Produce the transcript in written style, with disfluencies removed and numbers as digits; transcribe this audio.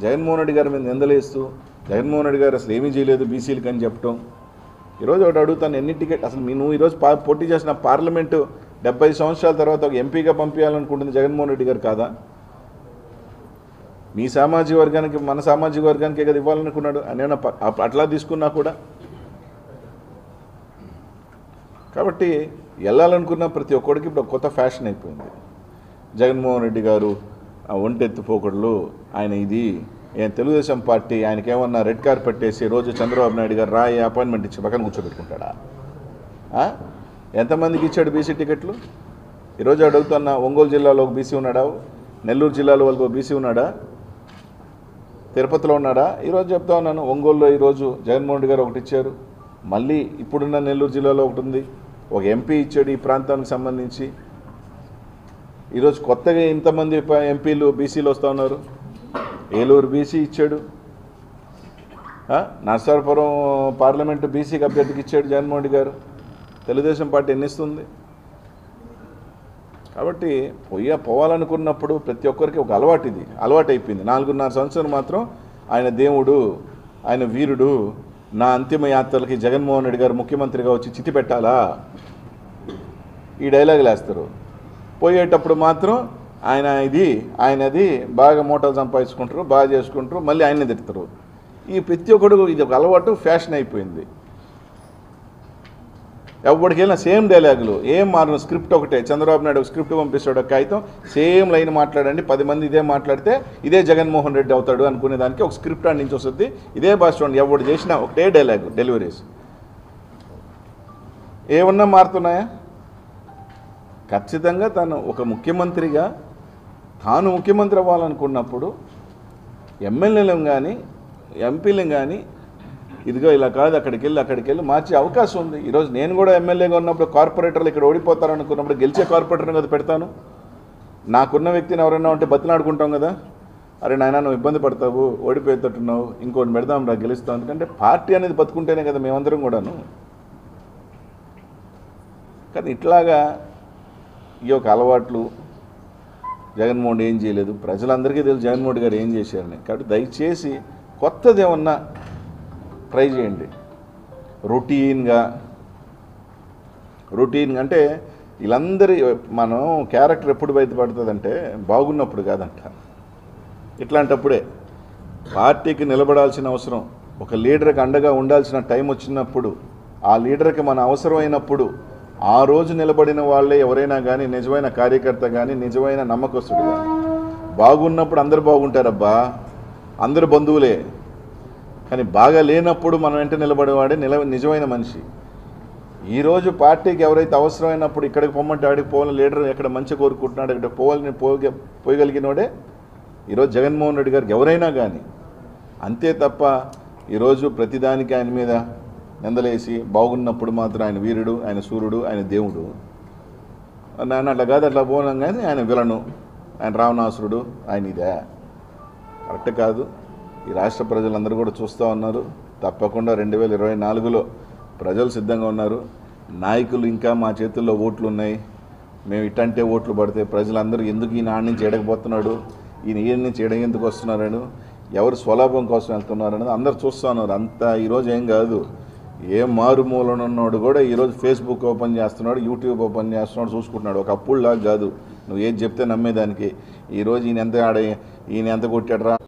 జగన్మోహన్ రెడ్డి గారి మీద నిందలేస్తూ జగన్మోహన్ రెడ్డి గారు అసలు ఏమీ చేయలేదు బీసీలకు అని చెప్పడం. ఈరోజు ఒకటి అడుగుతాను, ఎన్ని టికెట్ అసలు నువ్వు ఈరోజు పోటీ చేసిన పార్లమెంటు 70 సంవత్సరాల తర్వాత ఒక ఎంపీగా పంపించాలనుకుంటుంది జగన్మోహన్ రెడ్డి గారు కాదా? మీ సామాజిక వర్గానికి మన సామాజిక వర్గానికే కదా ఇవ్వాలనుకున్నాడు. నేను అట్లా తీసుకున్నా కూడా. కాబట్టి వెళ్ళాలనుకున్న ప్రతి ఒక్కడికి ఇప్పుడు కొత్త ఫ్యాషన్ అయిపోయింది. జగన్మోహన్ రెడ్డి గారు ఒంటెత్తిపోకడలు, ఆయన ఇది తెలుగుదేశం పార్టీ ఆయనకేమన్నా రెడ్ కార్పెట్ వేసి రోజు చంద్రబాబు నాయుడు గారు రాయి అపాయింట్మెంట్ ఇచ్చి పక్కన కూర్చోబెట్టుకుంటాడా? ఎంతమందికి ఇచ్చాడు బీసీ టికెట్లు? ఈరోజు అడుగుతున్న ఒంగోలు జిల్లాలో ఒక బీసీ ఉన్నాడా? నెల్లూరు జిల్లాలో వాళ్ళకి ఒక బీసీ ఉన్నాడా? తిరుపతిలో ఉన్నాడా? ఈరోజు చెప్తా ఉన్నాను, ఒంగోలులో ఈరోజు జగన్మోహన్ రెడ్డి గారు ఒకటి ఇచ్చారు. మళ్ళీ ఇప్పుడున్న నెల్లూరు జిల్లాలో ఒకటి ఉంది. ఒక ఎంపీ ఇచ్చాడు ఈ ప్రాంతానికి సంబంధించి. ఈరోజు కొత్తగా ఇంతమంది ఎంపీలు బీసీలు వస్తూ ఉన్నారు. ఏలూరు బీసీ ఇచ్చాడు, నర్సాపురం పార్లమెంటు బీసీకి అభ్యర్థికి ఇచ్చాడు జగన్మోహన్ రెడ్డి గారు. తెలుగుదేశం పార్టీ ఎన్ని ఇస్తుంది? కాబట్టి పోవాలనుకున్నప్పుడు ప్రతి ఒక్కరికి ఒక అలవాటు, ఇది అలవాటు అయిపోయింది. 4.5 సంవత్సరం మాత్రం ఆయన దేవుడు, ఆయన వీరుడు, నా అంతిమ యాత్రలకి జగన్మోహన్ రెడ్డి గారు ముఖ్యమంత్రిగా వచ్చి చితి పెట్టాలా, ఈ డైలాగులు వేస్తారు. పోయేటప్పుడు మాత్రం ఆయనది బాగా మూటలు సంపాదించుకుంటారు, బాగా చేసుకుంటారు, మళ్ళీ ఆయన్ని తిడతారు. ఈ ప్రతి ఒక్కడు ఇది ఒక అలవాటు, ఫ్యాషన్ అయిపోయింది. ఎవరికి వెళ్ళినా సేమ్ డైలాగులు, ఏం మారను, స్క్రిప్ట్ ఒకటే. చంద్రబాబు నాయుడు ఒక స్క్రిప్ట్ పంపిస్తాడు, ఒక కాగితం, సేమ్ లైన్ మాట్లాడండి, 10 మంది ఇదే మాట్లాడితే ఇదే జగన్మోహన్ రెడ్డి అవుతాడు అనుకునే దానికి ఒక స్క్రిప్ట్ ఆడి నుంచి వస్తుంది. ఇదే భాష చూడండి, ఎవడు చేసినా ఒకటే డైలాగు, డెలివరీస్ ఏమన్నా మారుతున్నాయా? ఖచ్చితంగా తను ఒక ముఖ్యమంత్రిగా తాను ముఖ్యమంత్రి అవ్వాలనుకున్నప్పుడు ఎమ్మెల్యేలను కానీ ఎంపీలను కానీ ఇదిగో ఇలా కాదు అక్కడికి వెళ్ళి మార్చే అవకాశం ఉంది. ఈరోజు నేను కూడా ఎమ్మెల్యేగా ఉన్నప్పుడు కార్పొరేటర్లు ఇక్కడ ఓడిపోతారనుకున్నప్పుడు గెలిచే కార్పొరేటర్ని కదా పెడతాను. నాకున్న వ్యక్తిని ఎవరైనా ఉంటే బతిలాడుకుంటాం కదా, అరే నాయన నువ్వు ఇబ్బంది పడతావు, ఓడిపోయేటట్టున్నావు, ఇంకోటి పెడదాం రా గెలుస్తాం. ఎందుకంటే పార్టీ అనేది బతుకుంటేనే కదా మేమందరం కూడాను. కానీ ఇట్లాగా ఈ యొక్క అలవాట్లు జగన్మోహన్ ఏం చేయలేదు, ప్రజలందరికీ తెలుసు జగన్మోహన్ గారు ఏం చేశారని. కాబట్టి దయచేసి కొత్తది ఏమన్నా ట్రై చేయండి. రొటీన్గా అంటే వీళ్ళందరి మనం క్యారెక్టర్ ఎప్పుడు బయటపడుతుందంటే బాగున్నప్పుడు కాదంట, ఇట్లాంటప్పుడే. పార్టీకి నిలబడాల్సిన అవసరం, ఒక లీడర్కి అండగా ఉండాల్సిన టైం వచ్చినప్పుడు, ఆ లీడర్కి మన అవసరమైనప్పుడు ఆ రోజు నిలబడిన వాళ్ళే ఎవరైనా కానీ నిజమైన కార్యకర్త కానీ నిజమైన నమ్మకస్తుడు కానీ. బాగున్నప్పుడు అందరు బాగుంటారబ్బా, అందరు బంధువులే. కానీ బాగా లేనప్పుడు మనం వెంట నిలబడేవాడే నిజమైన మనిషి. ఈరోజు పార్టీకి ఎవరైతే అవసరమైనప్పుడు ఇక్కడికి పొమ్మంటే ఆడికి పోవాలని లీడర్ ఎక్కడ మంచి కోరుకుంటున్నాడు ఇక్కడ పోయగలిగినోడే ఈరోజు జగన్మోహన్ రెడ్డి గారికి ఎవరైనా కానీ. అంతే తప్ప ఈరోజు ప్రతిదానికి ఆయన మీద నిందలేసి బాగున్నప్పుడు మాత్రం ఆయన వీరుడు, ఆయన సూర్యుడు, ఆయన దేవుడు, ఆయన అట్లా కాదు అట్లా పోనాం కానీ ఆయన విలను, ఆయన రావణాసురుడు, ఆయన ఇదే కరెక్ట్ కాదు. ఈ రాష్ట్ర ప్రజలందరూ కూడా చూస్తూ ఉన్నారు. తప్పకుండా 2024లో ప్రజలు సిద్ధంగా ఉన్నారు. నాయకులు ఇంకా మా చేతుల్లో ఓట్లు ఉన్నాయి, మేము ఇట్టంటే ఓట్లు పడితే ప్రజలందరూ ఎందుకు ఈయన ఆడి నుంచి ఎడకపోతున్నాడు, ఈయన నుంచి ఎడగెందుకు వస్తున్నారని, ఎవరు స్వలాభం కోసం వెళ్తున్నారనేది అందరు చూస్తూ ఉన్నారు. అంతా ఈరోజు ఏం కాదు, ఏ మారుమూలనున్నాడు కూడా ఈరోజు ఫేస్బుక్ ఓపెన్ చేస్తున్నాడు, యూట్యూబ్ ఓపెన్ చేస్తున్నాడు, చూసుకుంటున్నాడు. ఒక అప్పుడులాగా కాదు, నువ్వు ఏది చెప్తే నమ్మేదానికి. ఈరోజు ఈయన ఎంత కొట్టాడరా